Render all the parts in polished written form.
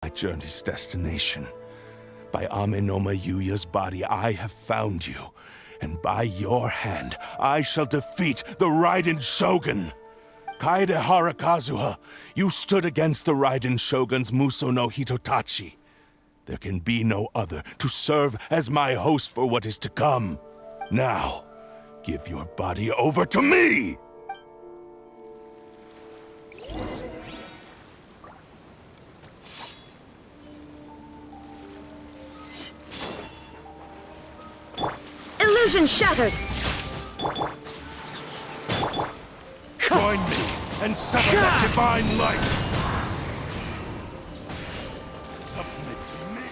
My journey's destination. By Amenoma Yuya's body, I have found you. And by your hand, I shall defeat the Raiden Shogun. Kaedehara Kazuha, you stood against the Raiden Shogun's Muso no Hitotachi. There can be no other to serve as my host for what is to come. Now, give your body over to me! Illusion shattered! Join me and sever that divine light! Submit to me!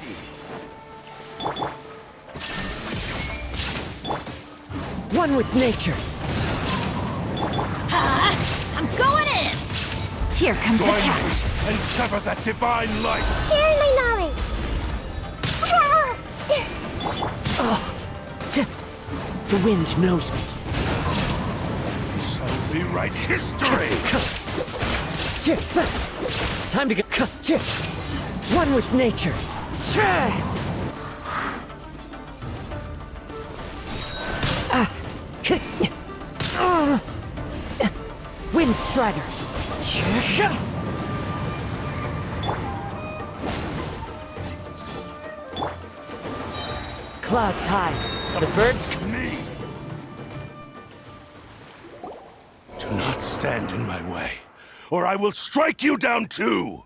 One with nature! I'm going in! Here comes the Join catch! me and sever that divine light! Share my knowledge. The wind knows me. Shall rewrite history! Time to get one with nature. Wind Strider. Clouds high. The birds come. Me! Do not stand in my way, or I will strike you down too!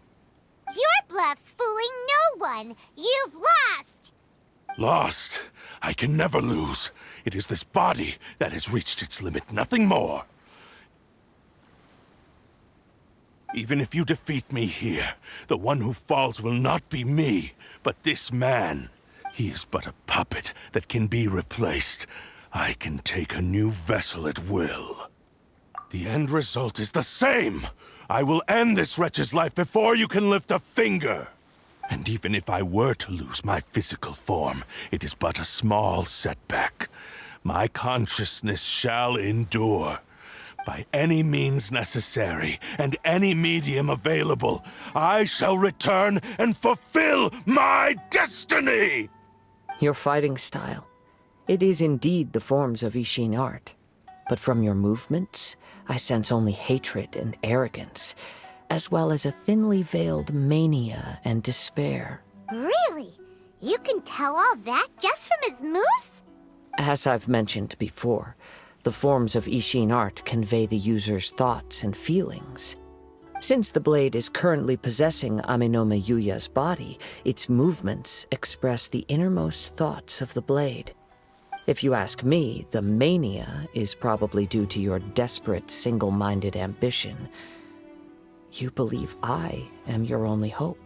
Your bluff's fooling no one. You've lost. Lost? I can never lose. It is this body that has reached its limit, nothing more. Even if you defeat me here, the one who falls will not be me, but this man. He is but a puppet that can be replaced. I can take a new vessel at will. The end result is the same! I will end this wretch's life before you can lift a finger! And even if I were to lose my physical form, it is but a small setback. My consciousness shall endure. By any means necessary, and any medium available, I shall return and fulfill my destiny! Your fighting style. It is indeed the forms of Ishin art. But from your movements, I sense only hatred and arrogance, as well as a thinly veiled mania and despair. Really? You can tell all that just from his moves? As I've mentioned before, the forms of Ishin art convey the user's thoughts and feelings. Since the blade is currently possessing Amenoma Yuya's body, its movements express the innermost thoughts of the blade. If you ask me, the mania is probably due to your desperate, single-minded ambition. You believe I am your only hope.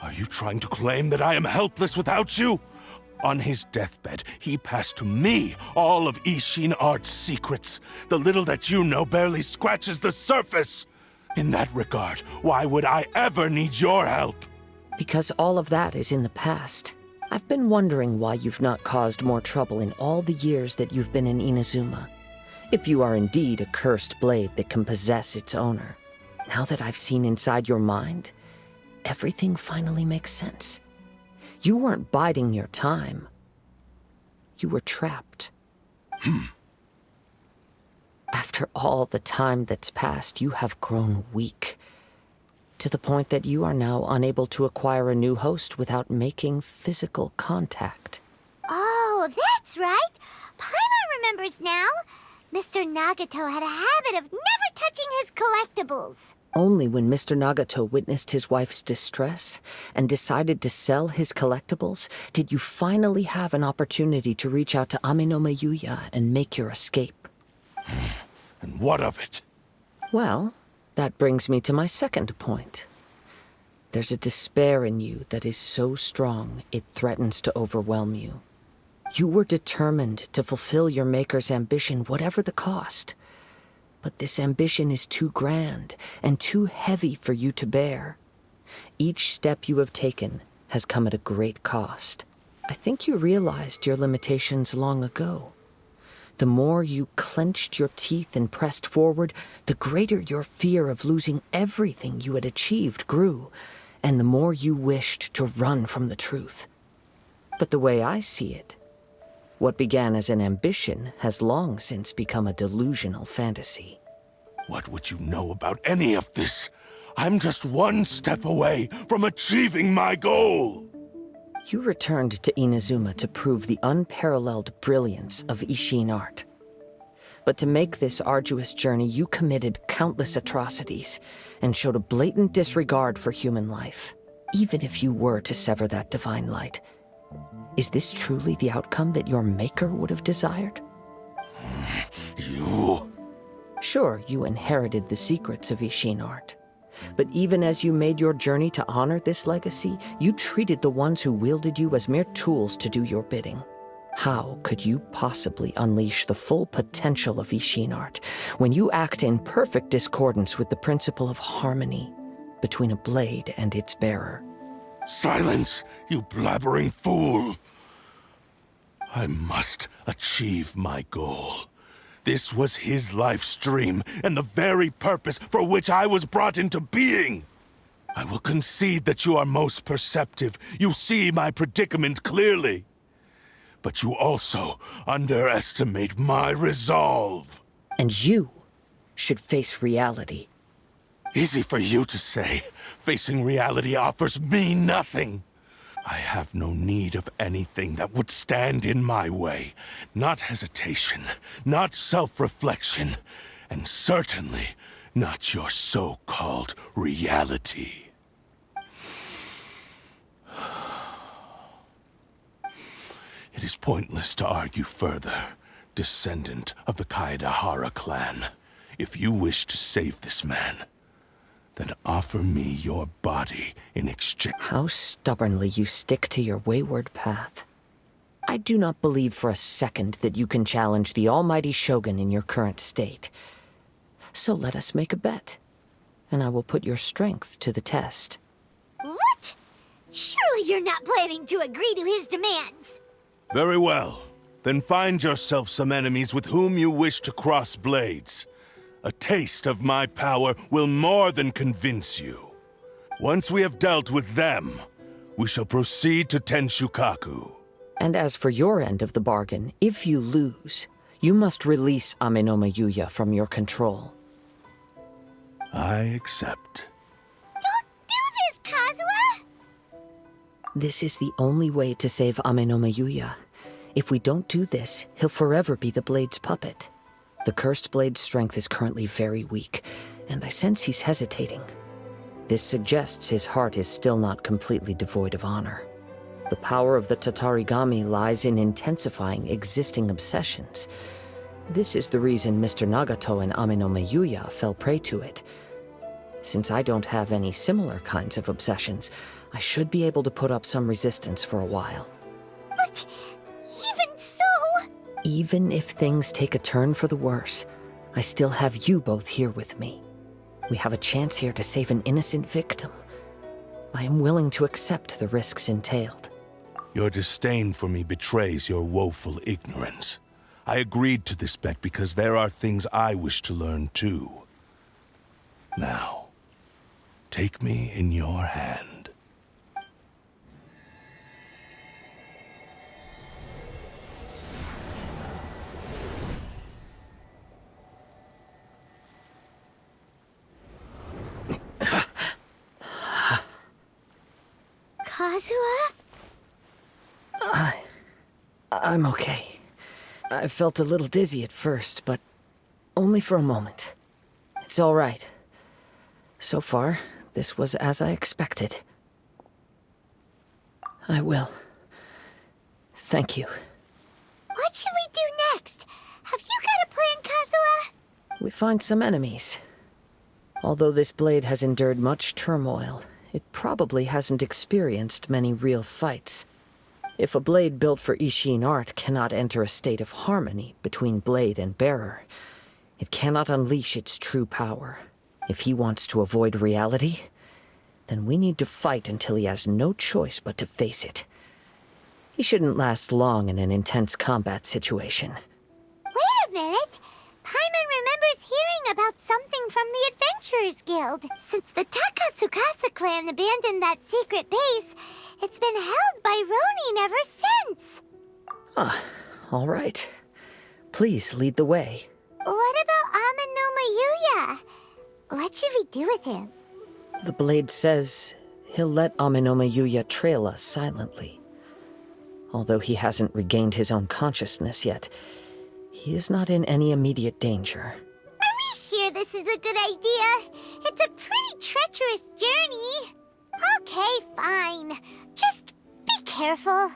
Are you trying to claim that I am helpless without you? On his deathbed, he passed to me all of Ishin art's secrets. The little that you know barely scratches the surface. In that regard, why would I ever need your help? Because all of that is in the past. I've been wondering why you've not caused more trouble in all the years that you've been in Inazuma. If you are indeed a cursed blade that can possess its owner. Now that I've seen inside your mind, everything finally makes sense. You weren't biding your time. You were trapped. After all the time that's passed, you have grown weak. To the point that you are now unable to acquire a new host without making physical contact. Oh, that's right. Paimon remembers now. Mr. Nagato had a habit of never touching his collectibles. Only when Mr. Nagato witnessed his wife's distress and decided to sell his collectibles did you finally have an opportunity to reach out to Amenoma Yuya and make your escape. And what of it? Well, that brings me to my second point. There's a despair in you that is so strong it threatens to overwhelm you. You were determined to fulfill your maker's ambition, whatever the cost. But this ambition is too grand and too heavy for you to bear. Each step you have taken has come at a great cost. I think you realized your limitations long ago. The more you clenched your teeth and pressed forward, the greater your fear of losing everything you had achieved grew, and the more you wished to run from the truth. But the way I see it, what began as an ambition has long since become a delusional fantasy. What would you know about any of this? I'm just one step away from achieving my goal! You returned to Inazuma to prove the unparalleled brilliance of Ishin art. But to make this arduous journey, you committed countless atrocities and showed a blatant disregard for human life, even if you were to sever that divine light. Is this truly the outcome that your maker would have desired? You... Sure, you inherited the secrets of Ishin art. But even as you made your journey to honor this legacy, you treated the ones who wielded you as mere tools to do your bidding. How could you possibly unleash the full potential of Ishin art when you act in perfect discordance with the principle of harmony between a blade and its bearer? Silence, you blabbering fool! I must achieve my goal. This was his life's dream, and the very purpose for which I was brought into being. I will concede that you are most perceptive. You see my predicament clearly. But you also underestimate my resolve. And you should face reality. Easy for you to say. Facing reality offers me nothing. I have no need of anything that would stand in my way. Not hesitation, not self-reflection, and certainly not your so-called reality. It is pointless to argue further, descendant of the Kaedahara clan. If you wish to save this man, then offer me your body in exchange. How stubbornly you stick to your wayward path. I do not believe for a second that you can challenge the almighty Shogun in your current state. So let us make a bet, and I will put your strength to the test. What? Surely you're not planning to agree to his demands. Very well. Then find yourself some enemies with whom you wish to cross blades. A taste of my power will more than convince you. Once we have dealt with them, we shall proceed to Tenshukaku. And as for your end of the bargain, if you lose, you must release Amenoma Yuya from your control. I accept. Don't do this, Kazuha! This is the only way to save Amenoma Yuya. If we don't do this, he'll forever be the Blade's puppet. The Cursed Blade's strength is currently very weak, and I sense he's hesitating. This suggests his heart is still not completely devoid of honor. The power of the Tatarigami lies in intensifying existing obsessions. This is the reason Mr. Nagato and Amenoma Yuya fell prey to it. Since I don't have any similar kinds of obsessions, I should be able to put up some resistance for a while. But even so... Even if things take a turn for the worse, I still have you both here with me. We have a chance here to save an innocent victim. I am willing to accept the risks entailed. Your disdain for me betrays your woeful ignorance. I agreed to this bet because there are things I wish to learn too. Now, take me in your hand. Kazuha? I'm okay. I felt a little dizzy at first, but only for a moment. It's all right. So far, this was as I expected. I will. Thank you. What should we do next? Have you got a plan, Kazuha? We find some enemies. Although this blade has endured much turmoil, it probably hasn't experienced many real fights. If a blade built for Ishin art cannot enter a state of harmony between blade and bearer, it cannot unleash its true power. If he wants to avoid reality, then we need to fight until he has no choice but to face it. He shouldn't last long in an intense combat situation. Wait a minute! Paimon remembers hearing about something from the adventure Hunters Guild. Since the Takasukasa clan abandoned that secret base, it's been held by Ronin ever since. Ah, all right. Please lead the way. What about Amano Mayuya? What should we do with him? The blade says he'll let Aminoma Yuya trail us silently. Although he hasn't regained his own consciousness yet, he is not in any immediate danger. Are we sure this is a good idea? It's a pretty treacherous journey. Okay, fine. Just be careful.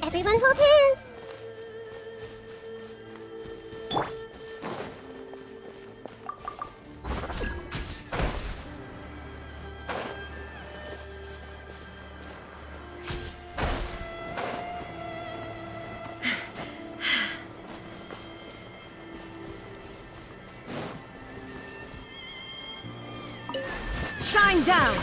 Everyone hold hands. Shine down!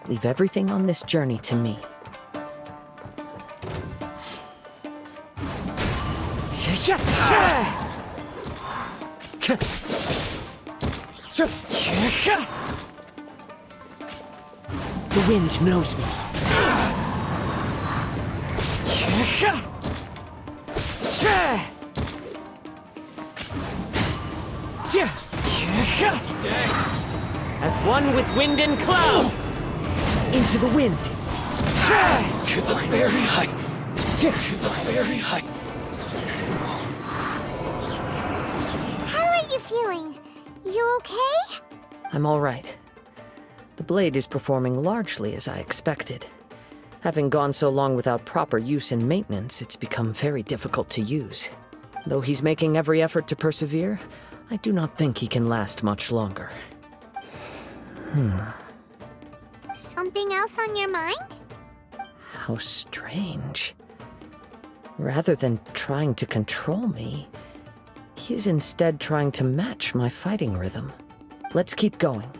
Leave everything on this journey to me. The wind knows me. As one with wind and cloud, into the wind. To the very height. To the very height. How are you feeling? You okay? I'm all right. The blade is performing largely as I expected. Having gone so long without proper use and maintenance, it's become very difficult to use. Though he's making every effort to persevere, I do not think he can last much longer. Something else on your mind? How strange. Rather than trying to control me, he is instead trying to match my fighting rhythm. Let's keep going.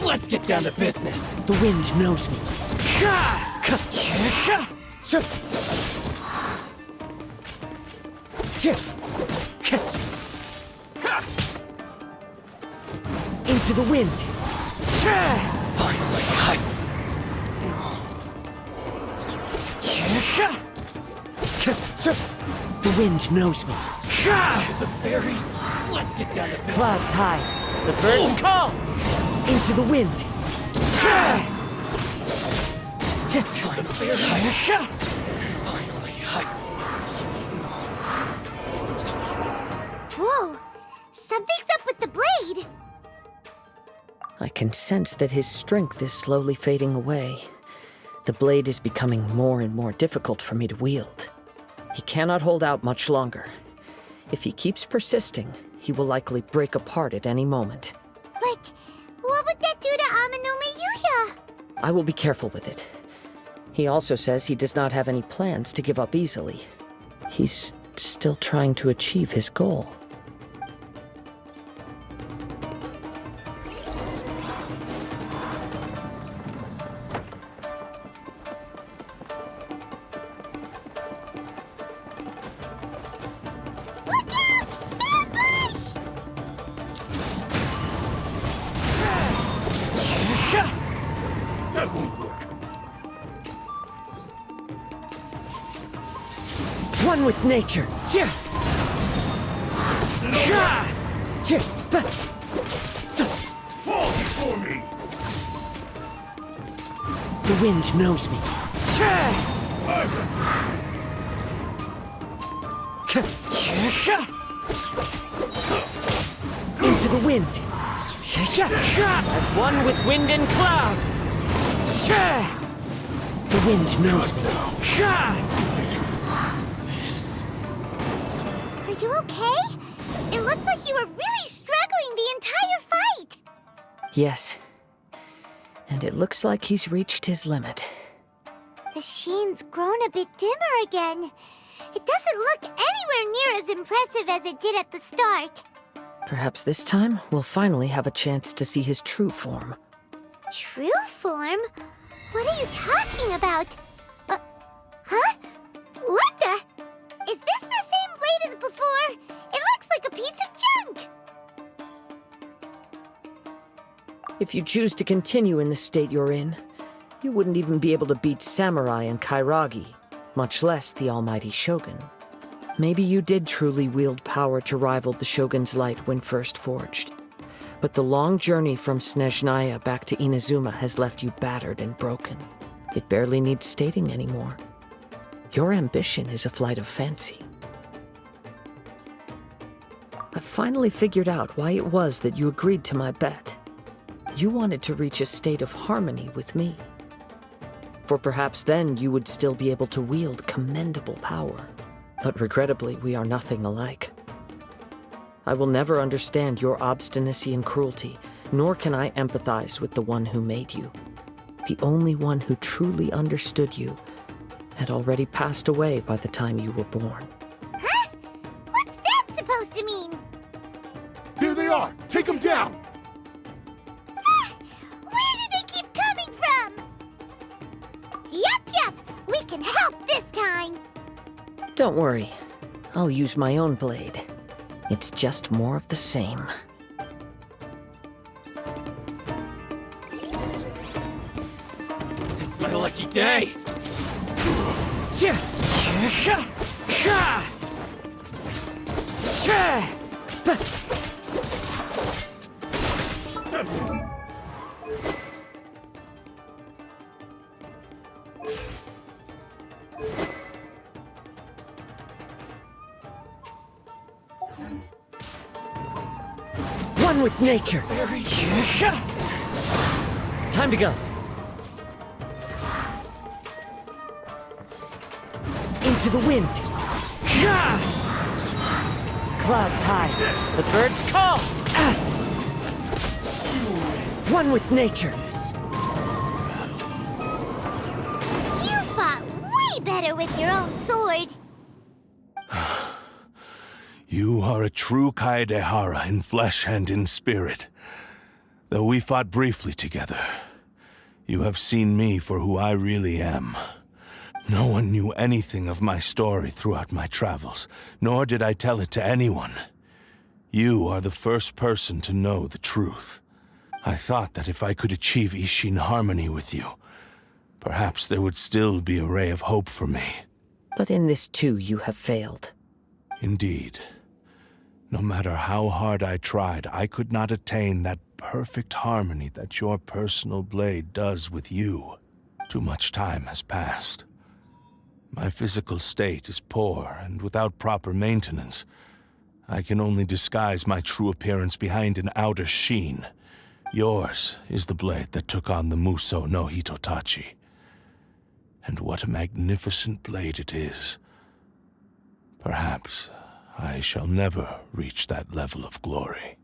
Let's get down to business. The wind knows me. Into the wind. The wind knows me. The fairy. Let's get down to business. Clouds high. The birds call. Into the wind. Whoa! Something's up with the blade! I can sense that his strength is slowly fading away. The blade is becoming more and more difficult for me to wield. He cannot hold out much longer. If he keeps persisting, he will likely break apart at any moment. But what would that do to Amanome Yuya? I will be careful with it. He also says he does not have any plans to give up easily. He's still trying to achieve his goal. Look out! Ambush! That won't work. One with nature. Fall before me! The wind knows me. Into the wind. As one with wind and cloud. The wind knows me. Are you okay? It looked like you were really struggling the entire fight. Yes. And it looks like he's reached his limit. The sheen's grown a bit dimmer again. It doesn't look anywhere near as impressive as it did at the start. Perhaps this time we'll finally have a chance to see his true form. True form? What are you talking about? Huh? What the? Is this the same blade as before? It looks like a piece of junk! If you choose to continue in the state you're in, you wouldn't even be able to beat Samurai and Kairagi, much less the almighty Shogun. Maybe you did truly wield power to rival the Shogun's light when first forged. But the long journey from Snezhnaya back to Inazuma has left you battered and broken. It barely needs stating anymore. Your ambition is a flight of fancy. I've finally figured out why it was that you agreed to my bet. You wanted to reach a state of harmony with me. For perhaps then you would still be able to wield commendable power. But regrettably, we are nothing alike. I will never understand your obstinacy and cruelty, nor can I empathize with the one who made you. The only one who truly understood you had already passed away by the time you were born. Huh? What's that supposed to mean? Here they are! Take them down! Where do they keep coming from? Yup, we can help this time. Don't worry, I'll use my own blade. It's just more of the same. It's my lucky day. One with nature. Time to go. Into the wind. Clouds high. The birds call. One with nature. You fought way better with your own sword. You are a true Kaedehara in flesh and in spirit. Though we fought briefly together, you have seen me for who I really am. No one knew anything of my story throughout my travels, nor did I tell it to anyone. You are the first person to know the truth. I thought that if I could achieve Ishin harmony with you, perhaps there would still be a ray of hope for me. But in this too, you have failed. Indeed. No matter how hard I tried, I could not attain that perfect harmony that your personal blade does with you. Too much time has passed. My physical state is poor, and without proper maintenance, I can only disguise my true appearance behind an outer sheen. Yours is the blade that took on the Muso no Hitotachi. And what a magnificent blade it is. Perhaps I shall never reach that level of glory.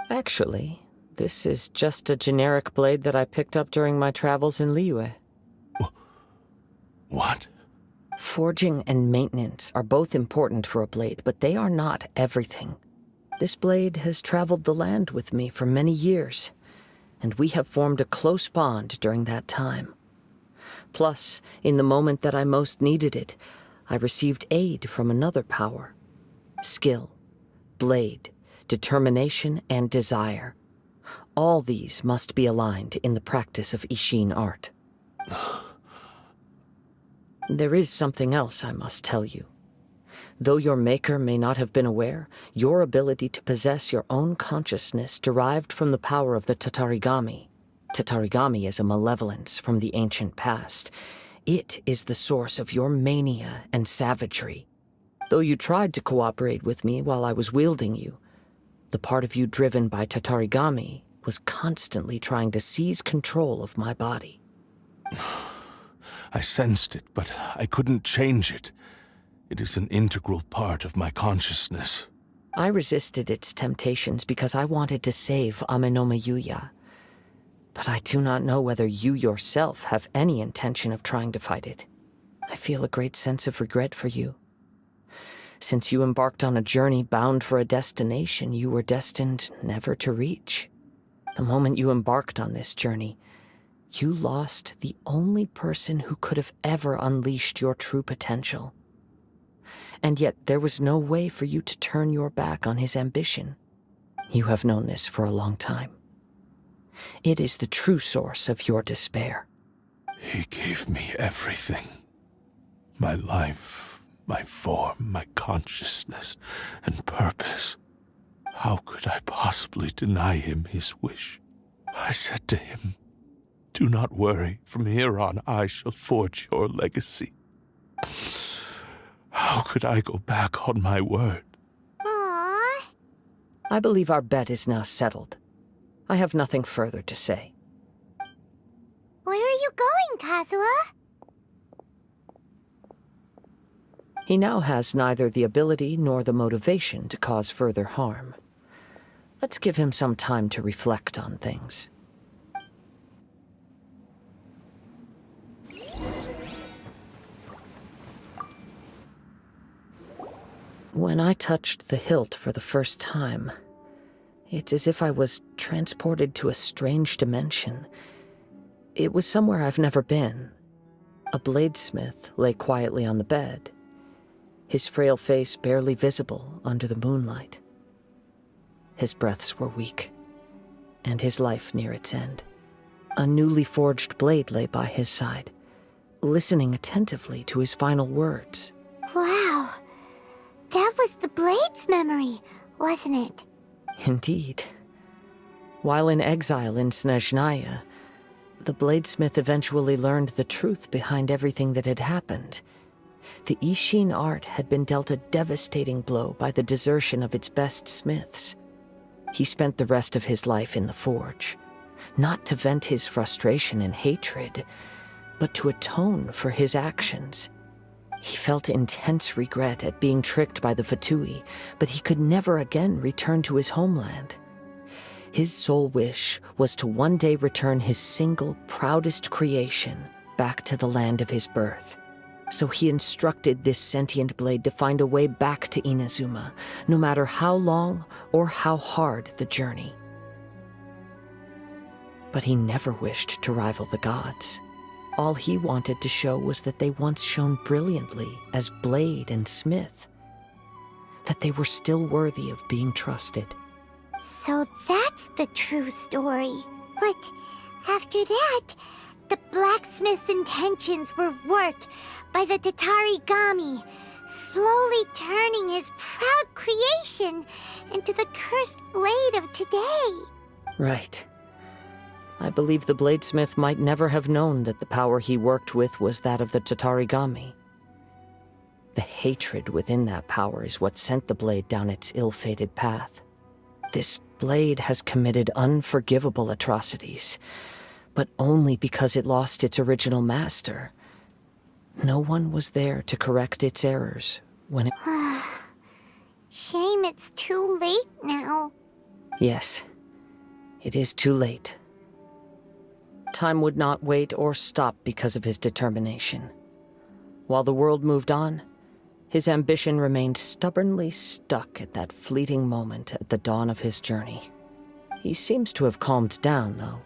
Actually, this is just a generic blade that I picked up during my travels in Liyue. What? Forging and maintenance are both important for a blade, but they are not everything. This blade has traveled the land with me for many years, and we have formed a close bond during that time. Plus, in the moment that I most needed it, I received aid from another power. Skill, blade, determination, and desire. All these must be aligned in the practice of Ishin art. There is something else I must tell you. Though your maker may not have been aware, your ability to possess your own consciousness derived from the power of the Tatarigami. Tatarigami is a malevolence from the ancient past. It is the source of your mania and savagery. Though you tried to cooperate with me while I was wielding you, the part of you driven by Tatarigami was constantly trying to seize control of my body. I sensed it, but I couldn't change it. It is an integral part of my consciousness. I resisted its temptations because I wanted to save Amenoma Yuya. But I do not know whether you yourself have any intention of trying to fight it. I feel a great sense of regret for you. Since you embarked on a journey bound for a destination you were destined never to reach. The moment you embarked on this journey, you lost the only person who could have ever unleashed your true potential. And yet there was no way for you to turn your back on his ambition. You have known this for a long time. It is the true source of your despair. He gave me everything. My life, my form, my consciousness, and purpose. How could I possibly deny him his wish? I said to him, "Do not worry. From here on, I shall forge your legacy." How could I go back on my word? Aww. I believe our bet is now settled. I have nothing further to say. Where are you going, Kazuha? He now has neither the ability nor the motivation to cause further harm. Let's give him some time to reflect on things. When I touched the hilt for the first time, it's as if I was transported to a strange dimension. It was somewhere I've never been. A bladesmith lay quietly on the bed, his frail face barely visible under the moonlight. His breaths were weak, and his life near its end. A newly forged blade lay by his side, listening attentively to his final words. Wow. That was the Blade's memory, wasn't it? Indeed. While in exile in Snezhnaya, the bladesmith eventually learned the truth behind everything that had happened. The Ishin art had been dealt a devastating blow by the desertion of its best smiths. He spent the rest of his life in the forge, not to vent his frustration and hatred, but to atone for his actions. He felt intense regret at being tricked by the Fatui, but he could never again return to his homeland. His sole wish was to one day return his single, proudest creation back to the land of his birth. So he instructed this sentient blade to find a way back to Inazuma, no matter how long or how hard the journey. But he never wished to rival the gods. All he wanted to show was that they once shone brilliantly as blade and smith, that they were still worthy of being trusted. So that's the true story. But after that, the blacksmith's intentions were worked by the Tatarigami, slowly turning his proud creation into the cursed blade of today. Right. I believe the bladesmith might never have known that the power he worked with was that of the Tatarigami. The hatred within that power is what sent the blade down its ill-fated path. This blade has committed unforgivable atrocities, but only because it lost its original master. No one was there to correct its errors when it... Shame it's too late now. Yes, it is too late. Time would not wait or stop because of his determination. While the world moved on, his ambition remained stubbornly stuck at that fleeting moment at the dawn of his journey. He seems to have calmed down, though.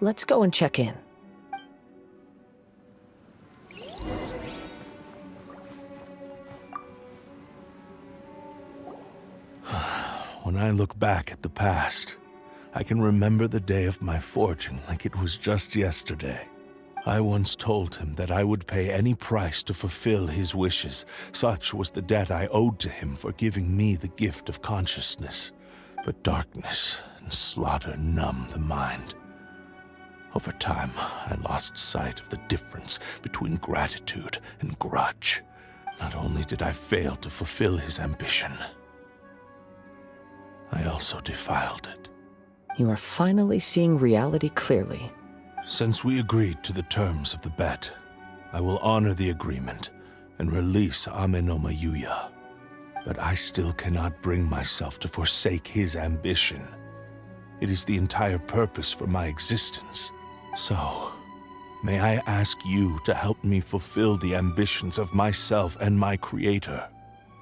Let's go and check in. When I look back at the past, I can remember the day of my forging like it was just yesterday. I once told him that I would pay any price to fulfill his wishes. Such was the debt I owed to him for giving me the gift of consciousness. But darkness and slaughter numbed the mind. Over time, I lost sight of the difference between gratitude and grudge. Not only did I fail to fulfill his ambition, I also defiled it. You are finally seeing reality clearly. Since we agreed to the terms of the bet, I will honor the agreement and release Amenoma Yuya. But I still cannot bring myself to forsake his ambition. It is the entire purpose for my existence. So, may I ask you to help me fulfill the ambitions of myself and my creator?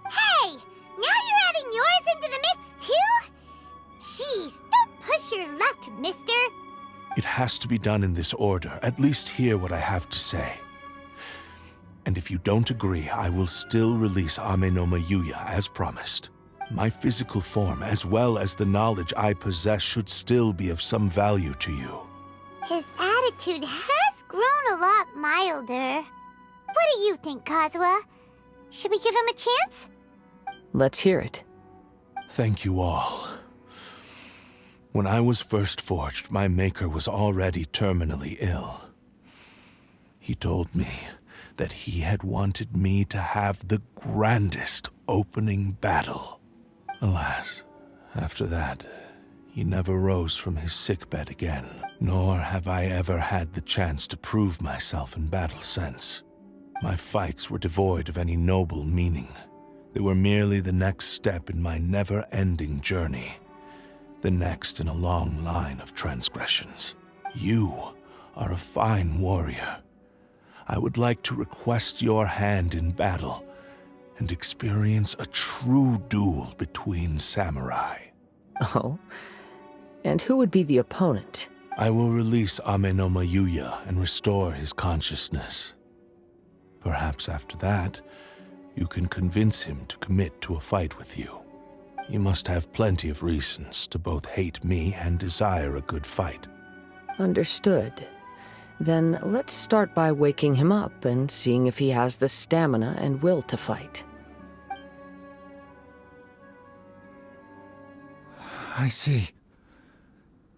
Hey! Now you're adding yours into the mix, too? Jeez, don't push your luck, mister. It has to be done in this order. At least hear what I have to say. And if you don't agree, I will still release Amenoma Yuya as promised. My physical form, as well as the knowledge I possess, should still be of some value to you. His attitude has grown a lot milder. What do you think, Kazuha? Should we give him a chance? Let's hear it. Thank you all. When I was first forged, my maker was already terminally ill. He told me that he had wanted me to have the grandest opening battle. Alas, after that, he never rose from his sickbed again, nor have I ever had the chance to prove myself in battle since. My fights were devoid of any noble meaning. They were merely the next step in my never-ending journey. The next in a long line of transgressions. You are a fine warrior. I would like to request your hand in battle and experience a true duel between samurai. Oh? And who would be the opponent? I will release Amenoma Yuya and restore his consciousness. Perhaps after that, you can convince him to commit to a fight with you. You must have plenty of reasons to both hate me and desire a good fight. Understood. Then let's start by waking him up and seeing if he has the stamina and will to fight. I see.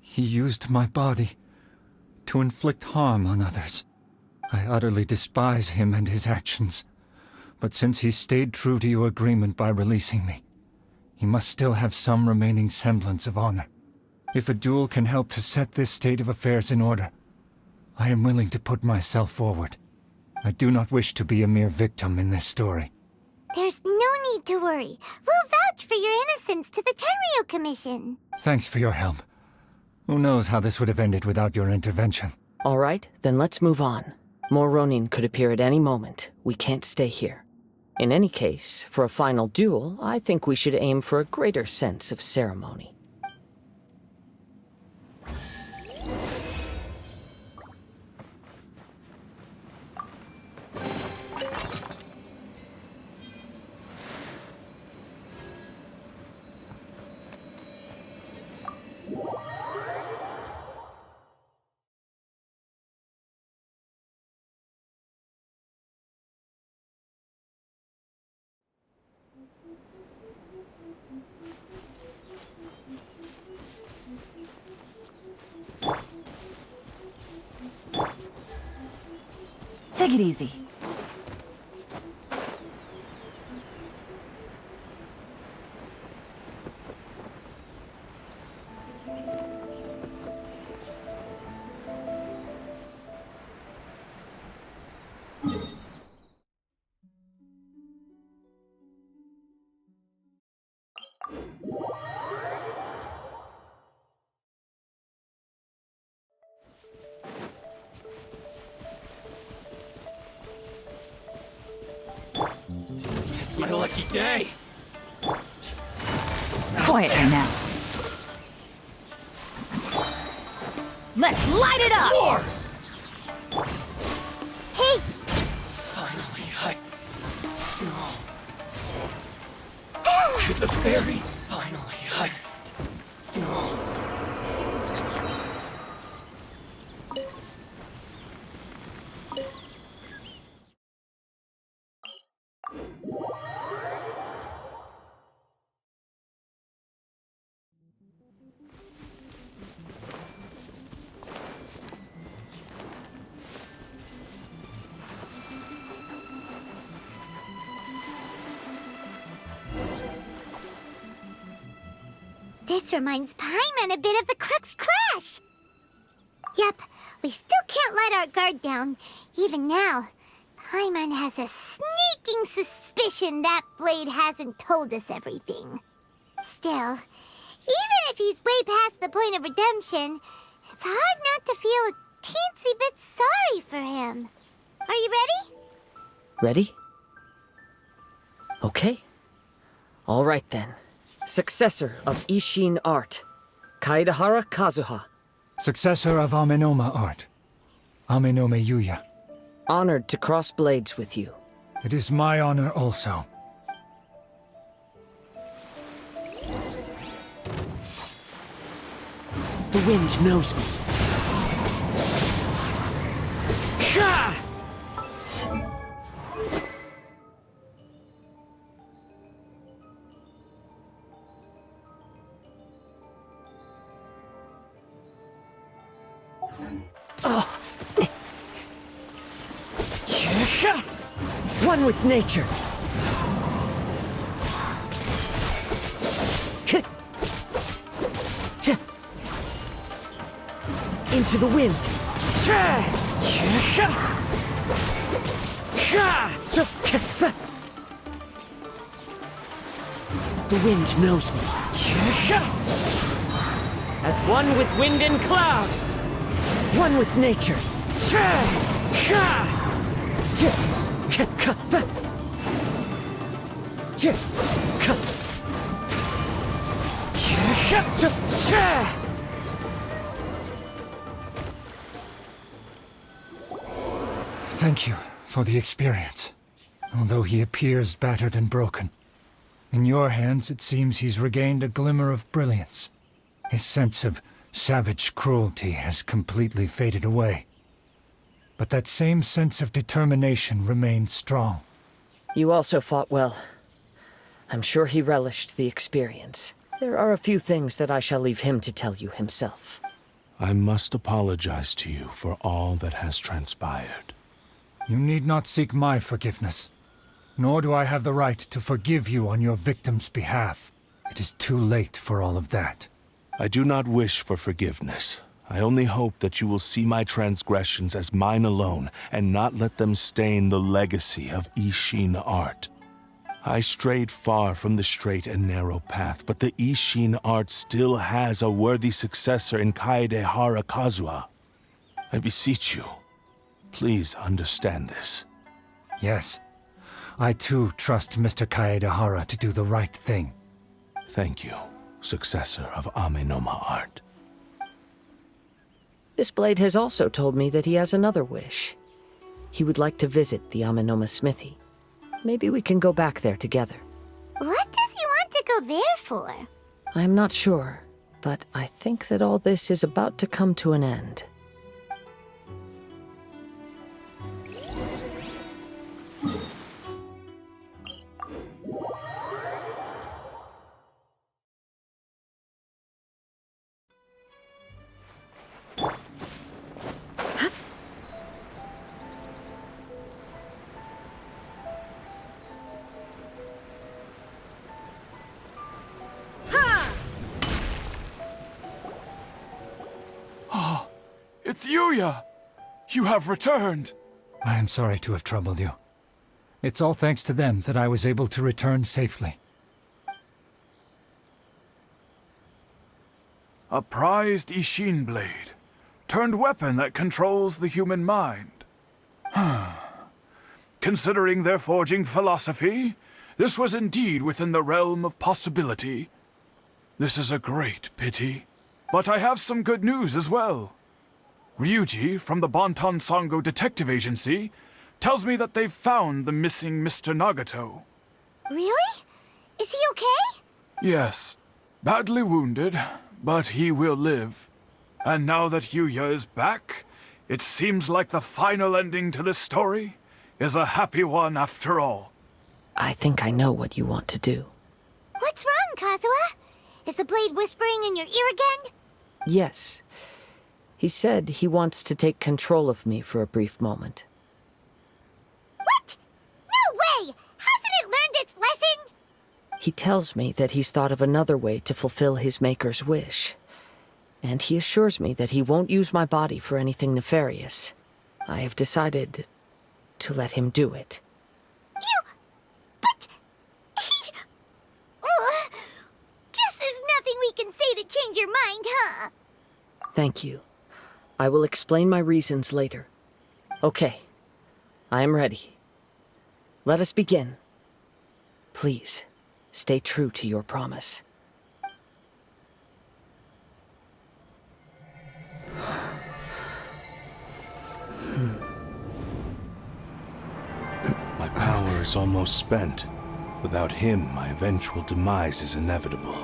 He used my body to inflict harm on others. I utterly despise him and his actions. But since he stayed true to your agreement by releasing me, he must still have some remaining semblance of honor. If a duel can help to set this state of affairs in order, I am willing to put myself forward. I do not wish to be a mere victim in this story. There's no need to worry. We'll vouch for your innocence to the Tenryo Commission. Thanks for your help. Who knows how this would have ended without your intervention. All right, then let's move on. More Ronin could appear at any moment. We can't stay here. In any case, for a final duel, I think we should aim for a greater sense of ceremony. Take it easy. my lucky day. Quietly now. Let's light it up! More! Hey, Finally, to the ferry. Finally, this reminds Paimon a bit of the Crux Clash. Yep, we still can't let our guard down. Even now, Paimon has a sneaking suspicion that Blade hasn't told us everything. Still, even if he's way past the point of redemption, it's hard not to feel a teensy bit sorry for him. Are you ready? Ready? Okay. All right then. Successor of Ishin art, Kaedahara Kazuha. Successor of Amenoma art, Amenome Yuya. Honored to cross blades with you. It is my honor also. The wind knows me. Sha! One with nature. Into the wind. The wind knows me. As one with wind and cloud. One with nature. Thank you for the experience. Although he appears battered and broken, in your hands it seems he's regained a glimmer of brilliance. His sense of savage cruelty has completely faded away. But that same sense of determination remains strong. You also fought well. I'm sure he relished the experience. There are a few things that I shall leave him to tell you himself. I must apologize to you for all that has transpired. You need not seek my forgiveness. Nor do I have the right to forgive you on your victim's behalf. It is too late for all of that. I do not wish for forgiveness. I only hope that you will see my transgressions as mine alone and not let them stain the legacy of Ishin art. I strayed far from the straight and narrow path, but the Ishin art still has a worthy successor in Kaedehara Kazuha. I beseech you, please understand this. Yes, I too trust Mr. Kaedehara to do the right thing. Thank you, successor of Amenoma art. This blade has also told me that he has another wish. He would like to visit the Amenoma smithy. Maybe we can go back there together. What does he want to go there for? I'm not sure, but I think that all this is about to come to an end. It's Yuya! You have returned! I am sorry to have troubled you. It's all thanks to them that I was able to return safely. A prized Ishin blade, turned weapon that controls the human mind. Considering their forging philosophy, This was indeed within the realm of possibility. This is a great pity. But I have some good news as well. Ryuji from the Bonton Sango Detective Agency tells me that they've found the missing Mr. Nagato. Really? Is he okay? Yes, badly wounded, but he will live. And now that Yuya is back, it seems like the final ending to this story is a happy one after all. I think I know what you want to do. What's wrong, Kazuha? Is the blade whispering in your ear again? Yes. He said he wants to take control of me for a brief moment. What? No way! Hasn't it learned its lesson? He tells me that he's thought of another way to fulfill his maker's wish. And he assures me that he won't use my body for anything nefarious. I have decided to let him do it. But... Guess there's nothing we can say to change your mind, huh? Thank you. I will explain my reasons later. Okay. I am ready. Let us begin. Please, stay true to your promise. My power is almost spent. Without him, my eventual demise is inevitable.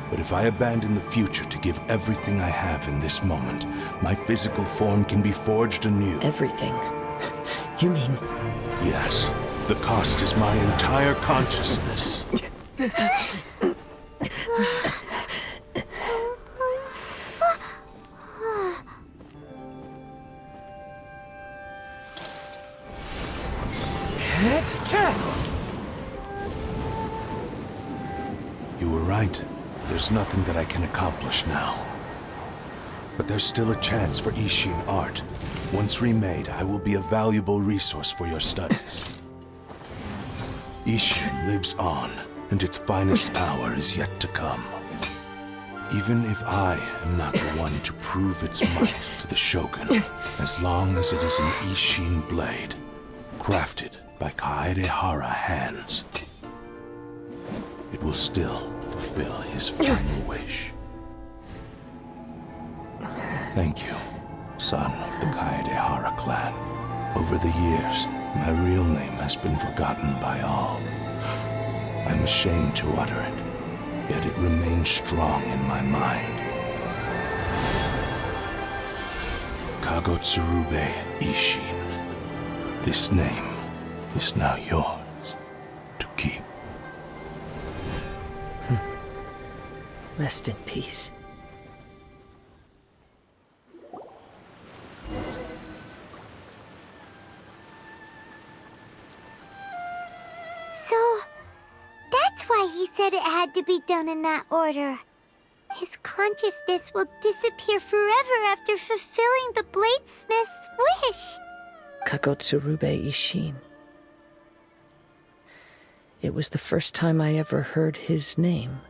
But if I abandon the future to give everything I have in this moment, my physical form can be forged anew. Everything? You mean... Yes. The cost is my entire consciousness. You were right. There's nothing that I can accomplish now. But there's still a chance for Ishin art. Once remade, I will be a valuable resource for your studies. Ishin lives on, and its finest hour is yet to come. Even if I am not the one to prove its might to the Shogun, as long as it is an Ishin blade, crafted by Kaedehara hands, it will still fulfill his final wish. Thank you, son of the Kaedehara clan. Over the years, my real name has been forgotten by all. I'm ashamed to utter it, yet it remains strong in my mind. Kagotsurube Ishin. This name is now yours to keep. Rest in peace. So, that's why he said it had to be done in that order. His consciousness will disappear forever after fulfilling the bladesmith's wish. Kagotsurube Ishin. It was the first time I ever heard his name.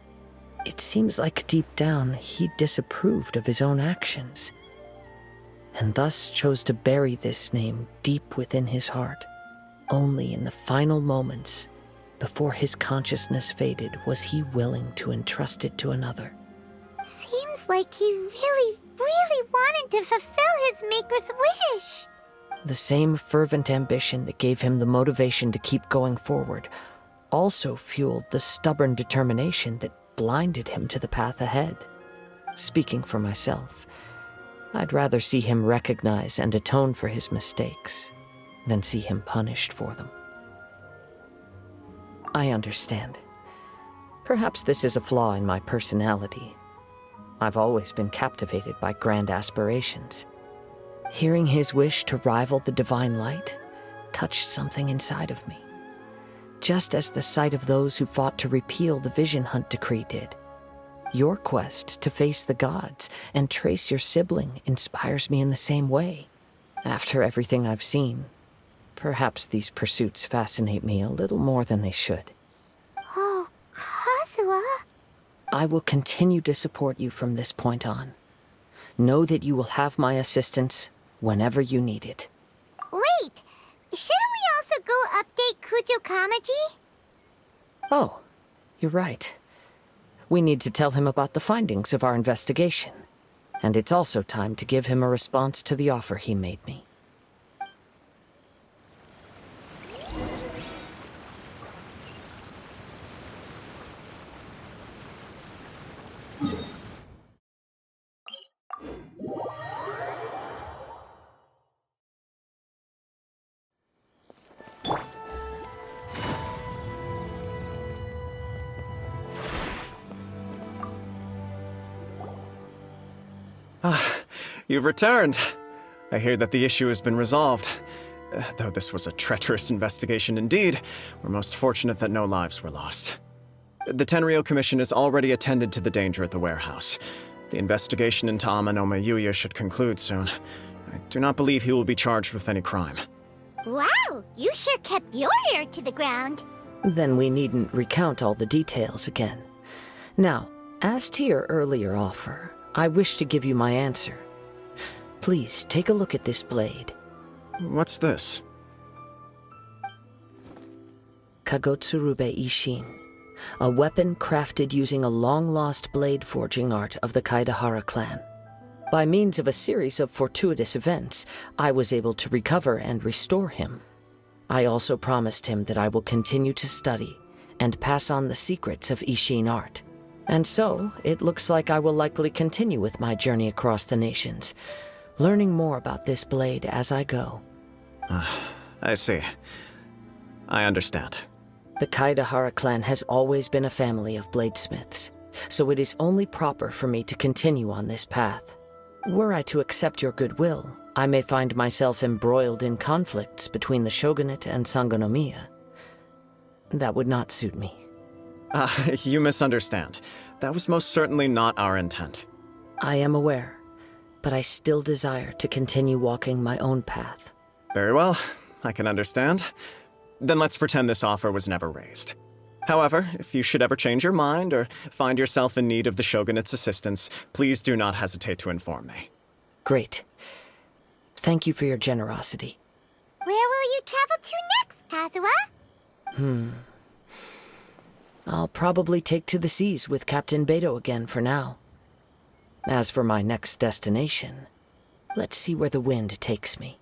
It seems like deep down he disapproved of his own actions, and thus chose to bury this name deep within his heart. Only in the final moments, before his consciousness faded, was he willing to entrust it to another. Seems like he really, really wanted to fulfill his maker's wish. The same fervent ambition that gave him the motivation to keep going forward also fueled the stubborn determination that blinded him to the path ahead. Speaking for myself, I'd rather see him recognize and atone for his mistakes than see him punished for them. I understand. Perhaps this is a flaw in my personality. I've always been captivated by grand aspirations. Hearing his wish to rival the divine light touched something inside of me, just as the sight of those who fought to repeal the Vision Hunt decree did. Your quest to face the gods and trace your sibling inspires me in the same way. After everything I've seen, perhaps these pursuits fascinate me a little more than they should. Oh, Kazuha. I will continue to support you from this point on. Know that you will have my assistance whenever you need it. Wait, shouldn't we also go update investigate Kujo Kamaji? Oh, you're right. We need to tell him about the findings of our investigation. And it's also time to give him a response to the offer he made me. You've returned. I hear that the issue has been resolved. Though this was a treacherous investigation indeed, we're most fortunate that no lives were lost. The Tenryou Commission has already attended to the danger at the warehouse. The investigation into Amanome Yuya should conclude soon. I do not believe he will be charged with any crime. Wow, you sure kept your ear to the ground. Then we needn't recount all the details again. Now, as to your earlier offer, I wish to give you my answer. Please take a look at this blade. What's this? Kagotsurube Ishin, a weapon crafted using a long-lost blade forging art of the Kaidahara clan. By means of a series of fortuitous events, I was able to recover and restore him. I also promised him that I will continue to study and pass on the secrets of Ishin art. And so, it looks like I will likely continue with my journey across the nations, learning more about this blade as I go. I see. I understand. The Kaidahara clan has always been a family of bladesmiths, so it is only proper for me to continue on this path. Were I to accept your goodwill, I may find myself embroiled in conflicts between the shogunate and Sangonomiya. That would not suit me. You misunderstand. That was most certainly not our intent. I am aware, but I still desire to continue walking my own path. Very well, I can understand. Then let's pretend this offer was never raised. However, if you should ever change your mind or find yourself in need of the Shogunate's assistance, please do not hesitate to inform me. Great. Thank you for your generosity. Where will you travel to next, Kazuha? I'll probably take to the seas with Captain Beto again for now. As for my next destination, let's see where the wind takes me.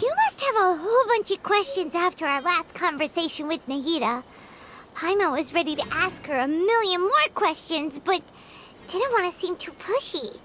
You must have a whole bunch of questions after our last conversation with Nahida. Paimon was ready to ask her a million more questions, but didn't want to seem too pushy.